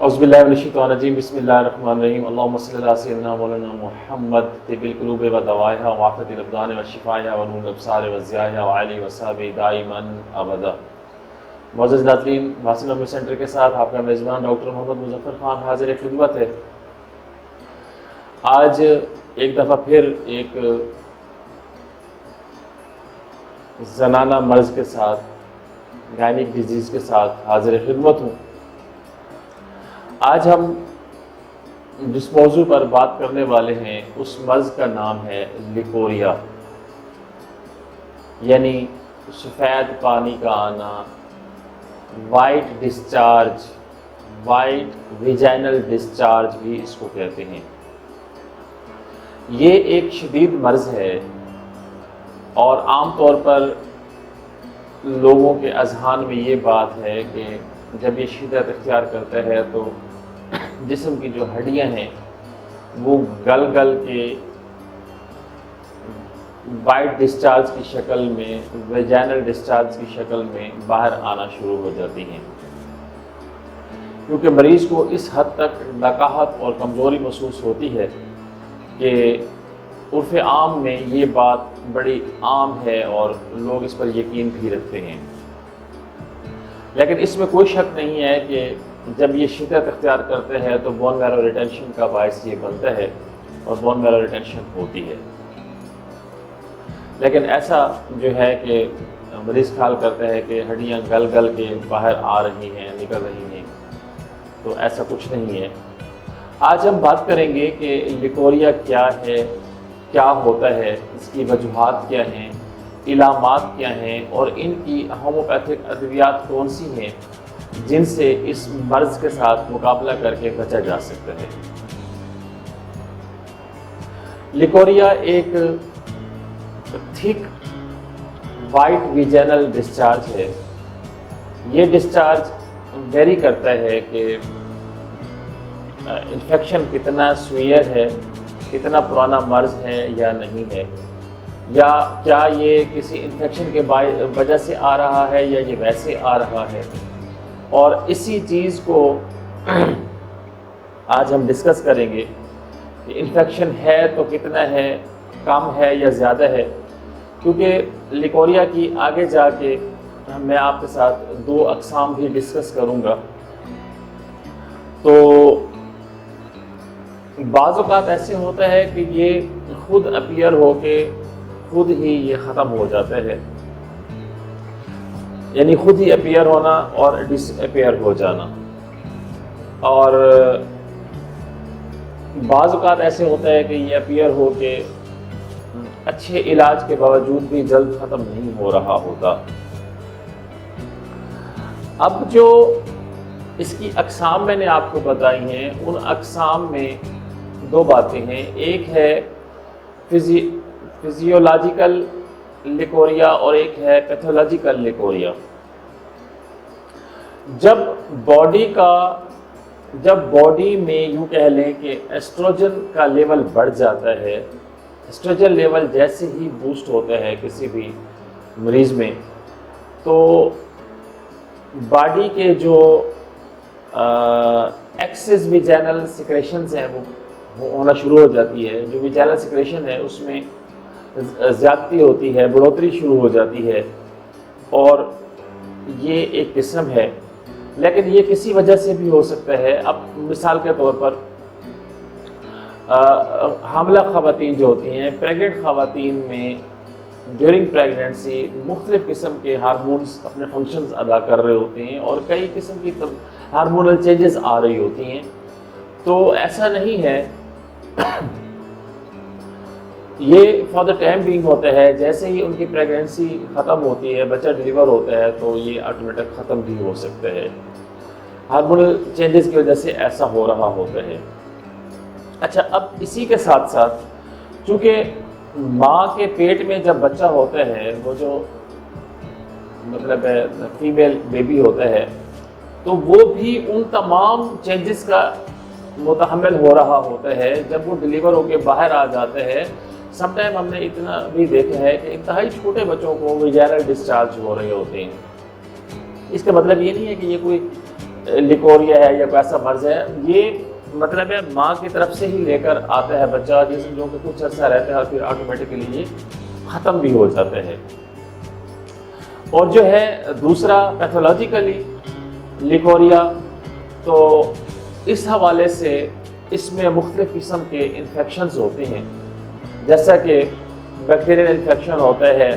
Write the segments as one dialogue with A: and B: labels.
A: اعوذ باللہ من الشیطان الرجیم بسم اللہ الرحمن الرحیم اللہم صلی علی سیدنا مولانا محمد طب القلوب و دوائها وعافیت الابدان و شفائها و نور الابصار و ضیائها و علی و صحبہ دائما ابدا۔ معزز ناظرین، محسن عمر سینٹر کے ساتھ آپ کا میزبان ڈاکٹر محمد مظفر خان حاضر خدمت ہے۔ آج ایک دفعہ پھر ایک زنانہ مرض کے ساتھ، گائنک ڈیزیز کے ساتھ حاضر خدمت ہوں۔ آج ہم جس موضوع پر بات کرنے والے ہیں اس مرض کا نام ہے لیکوریا، یعنی سفید پانی کا آنا، وائٹ ڈسچارج، وائٹ ویجینل ڈسچارج بھی اس کو کہتے ہیں۔ یہ ایک شدید مرض ہے اور عام طور پر لوگوں کے اذہان میں یہ بات ہے کہ جب یہ شدت اختیار کرتا ہے تو جسم کی جو ہڈیاں ہیں وہ گل گل کے وائٹ ڈسچارج کی شکل میں، ویجینل ڈسچارج کی شکل میں باہر آنا شروع ہو جاتی ہیں، کیونکہ مریض کو اس حد تک نقاہت اور کمزوری محسوس ہوتی ہے کہ عرف عام میں یہ بات بڑی عام ہے اور لوگ اس پر یقین بھی رکھتے ہیں۔ لیکن اس میں کوئی شک نہیں ہے کہ جب یہ شدت اختیار کرتے ہیں تو بون میرو ریٹینشن کا باعث یہ بنتا ہے اور بون میرو ریٹینشن ہوتی ہے۔ لیکن ایسا جو ہے کہ مریض خیال کرتا ہے کہ ہڈیاں گل گل کے باہر آ رہی ہیں، نکل رہی ہیں، تو ایسا کچھ نہیں ہے۔ آج ہم بات کریں گے کہ لیکوریا کیا ہے، کیا ہوتا ہے، اس کی وجوہات کیا ہیں، علامات کیا ہیں اور ان کی ہومیوپیتھک ادویات کون سی ہیں جن سے اس مرض کے ساتھ مقابلہ کر کے بچا جا سکتا ہے۔ لیکوریا ایک تھک وائٹ ویجینل ڈسچارج ہے۔ یہ ڈسچارج ویری کرتا ہے کہ انفیکشن کتنا سویئر ہے، کتنا پرانا مرض ہے یا نہیں ہے، یا کیا یہ کسی انفیکشن کے وجہ سے آ رہا ہے یا یہ ویسے آ رہا ہے۔ اور اسی چیز کو آج ہم ڈسکس کریں گے کہ انفیکشن ہے تو کتنا ہے، کم ہے یا زیادہ ہے، کیونکہ لیکوریا کی آگے جا کے میں آپ کے ساتھ دو اقسام بھی ڈسکس کروں گا۔ تو بعض اوقات ایسے ہوتا ہے کہ یہ خود اپیئر ہو کے خود ہی یہ ختم ہو جاتا ہے، یعنی خود ہی اپیئر ہونا اور ڈس اپیئر ہو جانا۔ اور بعض اوقات ایسے ہوتا ہے کہ یہ اپیئر ہو کے اچھے علاج کے باوجود بھی جلد ختم نہیں ہو رہا ہوتا۔ اب جو اس کی اقسام میں نے آپ کو بتائی ہیں، ان اقسام میں دو باتیں ہیں۔ ایک ہے فزیولوجیکل لیکوریا اور ایک ہے پیتھولوجیکل لیکوریا۔ جب باڈی میں یوں کہہ لیں کہ ایسٹروجن کا لیول بڑھ جاتا ہے، ایسٹروجن لیول جیسے ہی بوسٹ ہوتا ہے کسی بھی مریض میں، تو باڈی کے جو ایکسس ویجینل سیکریشنز ہیں وہ ہونا شروع ہو جاتی ہے۔ جو ویجینل سیکریشن ہے اس میں زیادتی ہوتی ہے، بڑھوتری شروع ہو جاتی ہے، اور یہ ایک قسم ہے۔ لیکن یہ کسی وجہ سے بھی ہو سکتا ہے۔ اب مثال کے طور پر حاملہ خواتین جو ہوتی ہیں، پریگننٹ خواتین میں ڈیورنگ پریگننسی مختلف قسم کے ہارمونز اپنے فنکشنز ادا کر رہے ہوتے ہیں اور کئی قسم کی ہارمونل چینجز آ رہی ہوتی ہیں۔ تو ایسا نہیں ہے، یہ فار دا ٹائم بینگ ہوتا ہے۔ جیسے ہی ان کی پریگننسی ختم ہوتی ہے، بچہ ڈیلیور ہوتا ہے، تو یہ آٹومیٹک ختم بھی ہو سکتا ہے۔ ہارمونل چینجز کی وجہ سے ایسا ہو رہا ہوتا ہے۔ اچھا، اب اسی کے ساتھ ساتھ چونکہ ماں کے پیٹ میں جب بچہ ہوتا ہے، وہ جو مطلب فیمیل بیبی ہوتا ہے، تو وہ بھی ان تمام چینجز کا متحمل ہو رہا ہوتا ہے۔ جب وہ ڈیلیور ہو کے باہر آ جاتا ہے، سم ٹائم ہم نے اتنا بھی دیکھا ہے کہ انتہائی چھوٹے بچوں کو ویجینل ڈسچارج ہو رہے ہوتے ہیں۔ اس کا مطلب یہ نہیں ہے کہ یہ کوئی لیکوریا ہے یا کوئی ایسا مرض ہے، یہ مطلب ہے ماں کی طرف سے ہی لے کر آتا ہے بچہ، جس جو کہ کچھ عرصہ رہتا ہے اور پھر آٹومیٹکلی یہ ختم بھی ہو جاتے ہیں۔ اور جو ہے دوسرا پیتھولوجیکلی لیکوریا، تو اس حوالے سے اس میں مختلف قسم کے انفیکشنز ہوتے ہیں، جیسا کہ بیکٹیریل انفیکشن ہوتا ہے،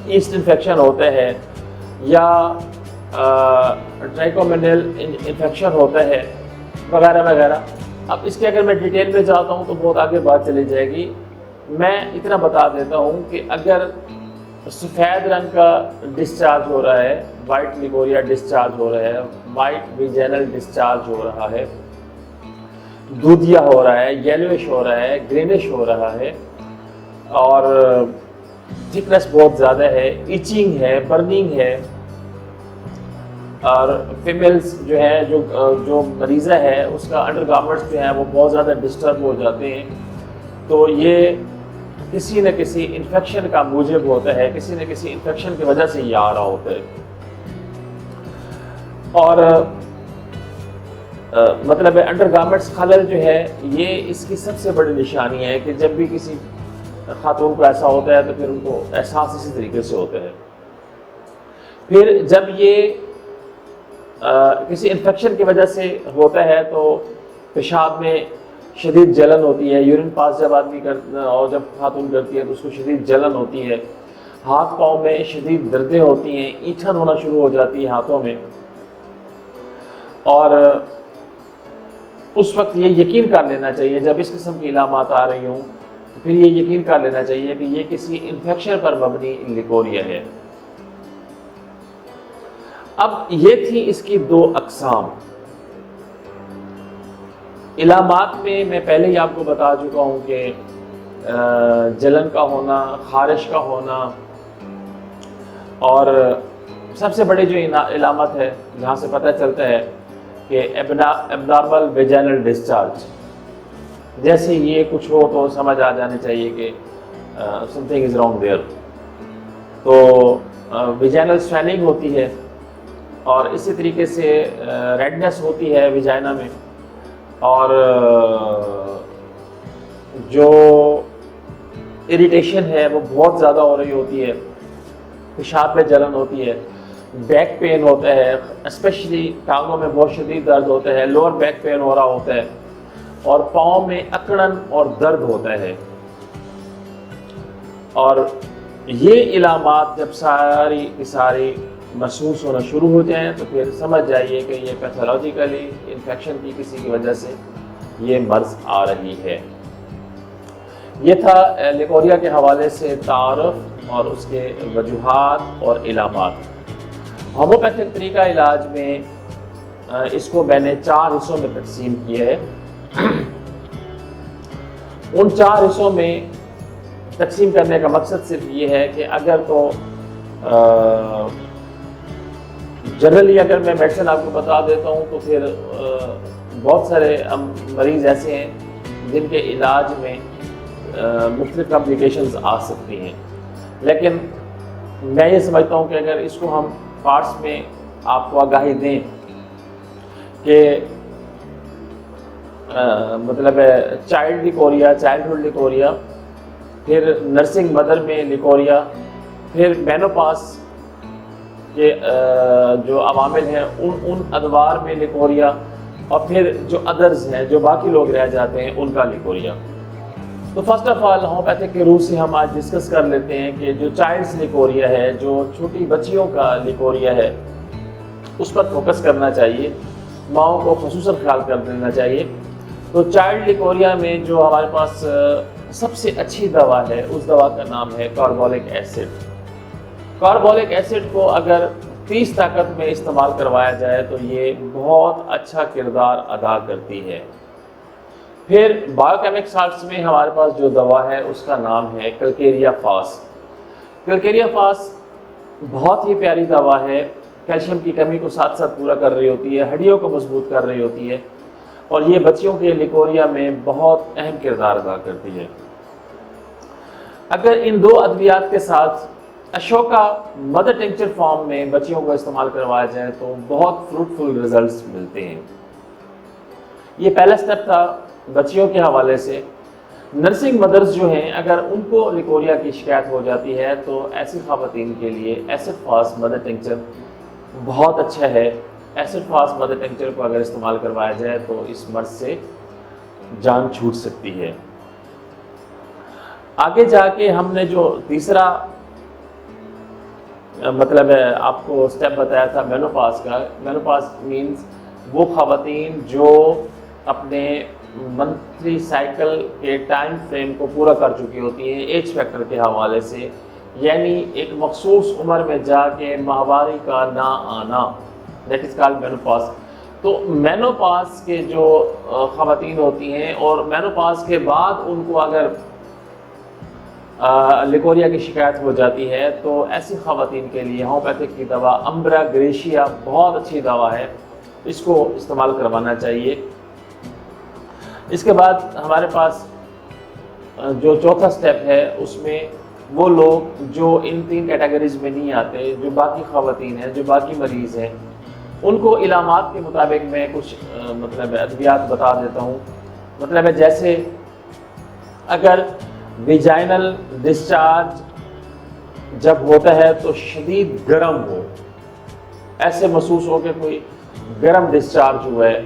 A: ایسٹ انفیکشن ہوتا ہے، یا ٹرائکومینل انفیکشن ہوتا ہے، وغیرہ وغیرہ۔ اب اس کے اگر میں ڈیٹیل میں جاتا ہوں تو بہت آگے بات چلی جائے گی۔ میں اتنا بتا دیتا ہوں کہ اگر سفید رنگ کا ڈسچارج ہو رہا ہے، وائٹ لیکوریا ڈسچارج ہو رہا ہے، وائٹ ویجینل ڈسچارج ہو رہا ہے، دودھیا ہو رہا ہے، یلوش ہو رہا ہے، گرینش ہو رہا ہے، اور تھکنس بہت زیادہ ہے، ایچنگ ہے، برننگ ہے، اور فیمیلز جو ہے جو مریضہ ہے اس کا انڈر گارمنٹس جو ہیں وہ بہت زیادہ ڈسٹرب ہو جاتے ہیں، تو یہ کسی نہ کسی انفیکشن کا موجب ہوتا ہے، کسی نہ کسی انفیکشن کی وجہ سے یہ آ رہا ہوتا ہے۔ اور مطلب انڈر گارمنٹس خلل جو ہے یہ اس کی سب سے بڑی نشانی ہے کہ جب بھی کسی خاتون کو ایسا ہوتا ہے تو پھر ان کو احساس اسی طریقے سے ہوتا ہے۔ پھر جب یہ کسی انفیکشن کی وجہ سے ہوتا ہے تو پیشاب میں شدید جلن ہوتی ہے، یورین پاس جب آدمی اور جب خاتون کرتی ہے تو اس کو شدید جلن ہوتی ہے، ہاتھ پاؤں میں شدید دردیں ہوتی ہیں، اینٹھن ہونا شروع ہو جاتی ہے ہاتھوں میں، اور اس وقت یہ یقین کر لینا چاہیے جب اس قسم کی علامات آ رہی ہوں تو پھر یہ یقین کر لینا چاہیے کہ یہ کسی انفیکشن پر مبنی لیکوریا ہے۔ اب یہ تھی اس کی دو اقسام۔ علامات میں میں پہلے ہی آپ کو بتا چکا ہوں کہ جلن کا ہونا، خارش کا ہونا، اور سب سے بڑی جو علامت ہے جہاں سے پتہ چلتا ہے کہ ایبنارمل ویجینل ڈسچارج، جیسے یہ کچھ ہو تو سمجھ آ جانی چاہیے کہ something is wrong there. تو ویجینل سویلنگ ہوتی ہے، اور اسی طریقے سے ریڈنس ہوتی ہے ویجائنا میں، اور جو اریٹیشن ہے وہ بہت زیادہ ہو رہی ہوتی ہے، پیشاب میں جلن ہوتی ہے، بیک پین ہوتا ہے، اسپیشلی ٹانگوں میں بہت شدید درد ہوتا ہے، لوور بیک پین ہو رہا ہوتا ہے، اور پاؤں میں اکڑن اور درد ہوتا ہے۔ اور یہ علامات جب ساری کی ساری محسوس ہونا شروع ہو جائیں تو پھر سمجھ جائیے کہ یہ پیتھولوجیکلی انفیکشن کی کسی کی وجہ سے یہ مرض آ رہی ہے۔ یہ تھا لیکوریا کے حوالے سے تعارف اور اس کے وجوہات اور علامات۔ ہومیوپیتھک طریقہ علاج میں اس کو میں نے 4 حصوں میں تقسیم کیا ہے۔ ان 4 حصوں میں تقسیم کرنے کا مقصد صرف یہ ہے کہ اگر تو جنرلی اگر میں میڈیسن آپ کو بتا دیتا ہوں تو پھر بہت سارے مریض ایسے ہیں جن کے علاج میں مختلف کمپلیکیشنز آ سکتی ہیں، لیکن میں یہ سمجھتا ہوں کہ اگر اس کو ہم پارٹس میں آپ کو آگاہی دیں کہ مطلب چائلڈ لیکوریا، چائلڈہڈ لیکوریا، پھر نرسنگ مدر میں لیکوریا، پھر مینوپاس کے جو عوامل ہیں ان ادوار میں لیکوریا، اور پھر جو ادرز ہیں جو باقی لوگ رہ جاتے ہیں ان کا لیکوریا۔ تو فرسٹ آف آل ہومیوپیتھک کے روح سے ہم آج ڈسکس کر لیتے ہیں کہ جو چائلڈس لیکوریا ہے، جو چھوٹی بچیوں کا لیکوریا ہے، اس پر فوکس کرنا چاہیے، ماؤں کو خصوصاً خیال کر دینا چاہیے۔ تو چائلڈ لیکوریا میں جو ہمارے پاس سب سے اچھی دوا ہے اس دوا کا نام ہے کاربولک ایسڈ۔ کاربولک ایسڈ کو اگر 30 طاقت میں استعمال کروایا جائے تو یہ بہت اچھا کردار ادا کرتی ہے۔ پھر بایو کیمک سالٹس میں ہمارے پاس جو دوا ہے اس کا نام ہے کلکیریا فاس۔ کلکیریا فاس بہت ہی پیاری دوا ہے، کیلشیم کی کمی کو ساتھ ساتھ پورا کر رہی ہوتی ہے، ہڈیوں کو مضبوط کر رہی ہوتی ہے، اور یہ بچیوں کے لیکوریا میں بہت اہم کردار ادا کرتی ہے۔ اگر ان 2 ادویات کے ساتھ اشوکا مدر ٹنکچر فارم میں بچیوں کو استعمال کروایا جائے تو بہت فروٹفل ریزلٹس ملتے ہیں۔ یہ پہلا سٹیپ تھا بچیوں کے حوالے سے۔ نرسنگ مدرز جو ہیں اگر ان کو لیکوریا کی شکایت ہو جاتی ہے تو ایسی خواتین کے لیے ایسڈ فاسٹ مدر ٹنکچر بہت اچھا ہے۔ ایسڈ فاسٹ مدر ٹنکچر کو اگر استعمال کروایا جائے تو اس مرض سے جان چھوٹ سکتی ہے۔ آگے جا کے ہم نے جو تیسرا مطلب ہے آپ کو سٹیپ بتایا تھا مینوپاز کا۔ مینوپاز مینز وہ خواتین جو اپنے منتھلی سائیکل کے ٹائم فریم کو پورا کر چکی ہوتی ہیں ایج فیکٹر کے حوالے سے، یعنی ایک مخصوص عمر میں جا کے ماہواری کا نہ آنا، دیٹ از کالڈ مینوپاز۔ تو مینوپاز کے جو خواتین ہوتی ہیں اور مینوپاز کے بعد ان کو اگر لیکوریا کی شکایت ہو جاتی ہے تو ایسی خواتین کے لیے ہومیوپیتھک کی دوا امبرا گریشیا بہت اچھی دوا ہے، اس کو استعمال کروانا چاہیے۔ اس کے بعد ہمارے پاس جو چوتھا سٹیپ ہے اس میں وہ لوگ جو ان تین کیٹیگریز میں نہیں آتے، جو باقی خواتین ہیں، جو باقی مریض ہیں، ان کو علامات کے مطابق میں کچھ مطلب ادویات بتا دیتا ہوں۔ مطلب ہے جیسے اگر ویجائنل ڈسچارج جب ہوتا ہے تو شدید گرم ہو، ایسے محسوس ہو کہ کوئی گرم ڈسچارج ہوا ہے،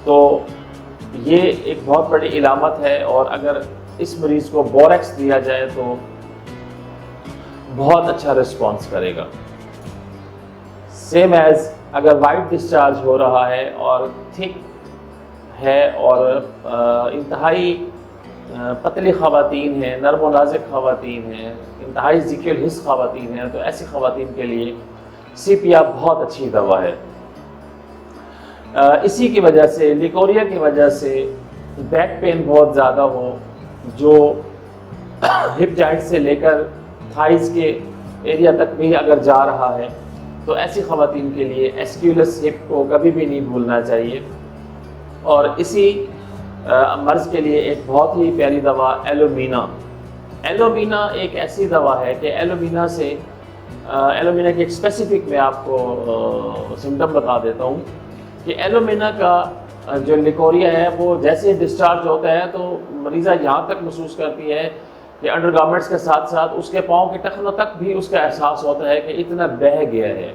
A: تو یہ ایک بہت بڑی علامت ہے، اور اگر اس مریض کو بوریکس دیا جائے تو بہت اچھا رسپانس کرے گا۔ سیم ایز اگر وائٹ ڈسچارج ہو رہا ہے اور تھک ہے اور انتہائی پتلی خواتین ہیں، نرم و نازک خواتین ہیں، انتہائی ذیقی الحس خواتین ہیں، تو ایسی خواتین کے لیے سیپیا بہت اچھی دوا ہے۔ اسی کی وجہ سے لیکوریا کی وجہ سے بیک پین بہت زیادہ ہو، جو ہپ جوائنٹ سے لے کر تھائز کے ایریا تک بھی اگر جا رہا ہے، تو ایسی خواتین کے لیے ایسکیولس ہپ کو کبھی بھی نہیں بھولنا چاہیے۔ اور اسی مرض کے لیے ایک بہت ہی پیاری دوا ایلومینا۔ ایلومینا ایک ایسی دوا ہے کہ ایلومینا کے ایک اسپیسیفک میں آپ کو سمٹم بتا دیتا ہوں کہ ایلومینا کا جو لیکوریا ہے وہ جیسے ڈسچارج ہوتا ہے تو مریضہ یہاں تک محسوس کرتی ہے کہ انڈر گارمنٹس کے ساتھ ساتھ اس کے پاؤں کے ٹخنوں تک بھی اس کا احساس ہوتا ہے کہ اتنا بہہ گیا ہے۔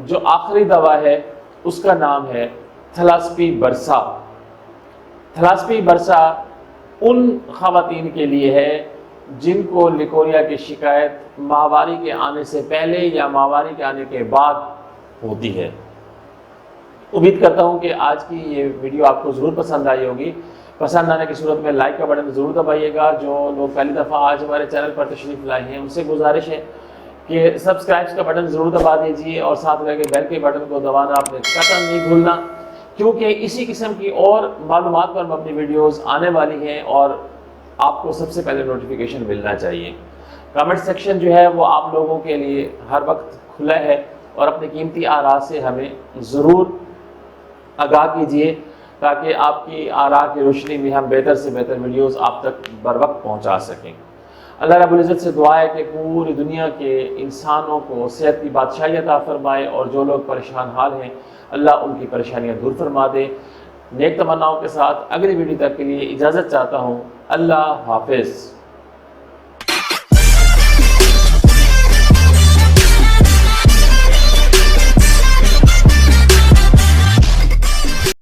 A: جو آخری دوا ہے اس کا نام ہے تھلاسپی برسا۔ تھلاسپی برسا ان خواتین کے لیے ہے جن کو لیکوریا کی شکایت ماہواری کے آنے سے پہلے یا ماہواری کے آنے کے بعد ہوتی ہے۔ امید کرتا ہوں کہ آج کی یہ ویڈیو آپ کو ضرور پسند آئی ہوگی۔ پسند آنے کی صورت میں لائک کا بٹن ضرور دبائیے گا۔ جو لوگ پہلی دفعہ آج ہمارے چینل پر تشریف لائے ہیں ان سے گزارش ہے کہ سبسکرائب کا بٹن ضرور دبا دیجیے، اور ساتھ لگے بیل کے بٹن کو دبانا آپ نے قطعاً نہیں بھولنا، کیونکہ اسی قسم کی اور معلومات پر مبنی ویڈیوز آنے والی ہیں اور آپ کو سب سے پہلے نوٹیفیکیشن ملنا چاہیے۔ کمنٹ سیکشن جو ہے وہ آپ لوگوں کے لیے ہر وقت کھلا ہے، اور اپنے قیمتی آراء سے ہمیں ضرور آگاہ کیجیے تاکہ آپ کی آراء کی روشنی میں ہم بہتر سے بہتر ویڈیوز آپ تک بر وقت پہنچا سکیں۔ اللہ رب العزت سے دعا ہے کہ پوری دنیا کے انسانوں کو صحت کی بادشاہی عطا فرمائے، اور جو لوگ پریشان حال ہیں اللہ ان کی پریشانیاں دور فرما دے۔ نیک تمناؤں کے ساتھ اگلی ویڈیو تک کے لیے اجازت چاہتا ہوں۔ اللہ حافظ۔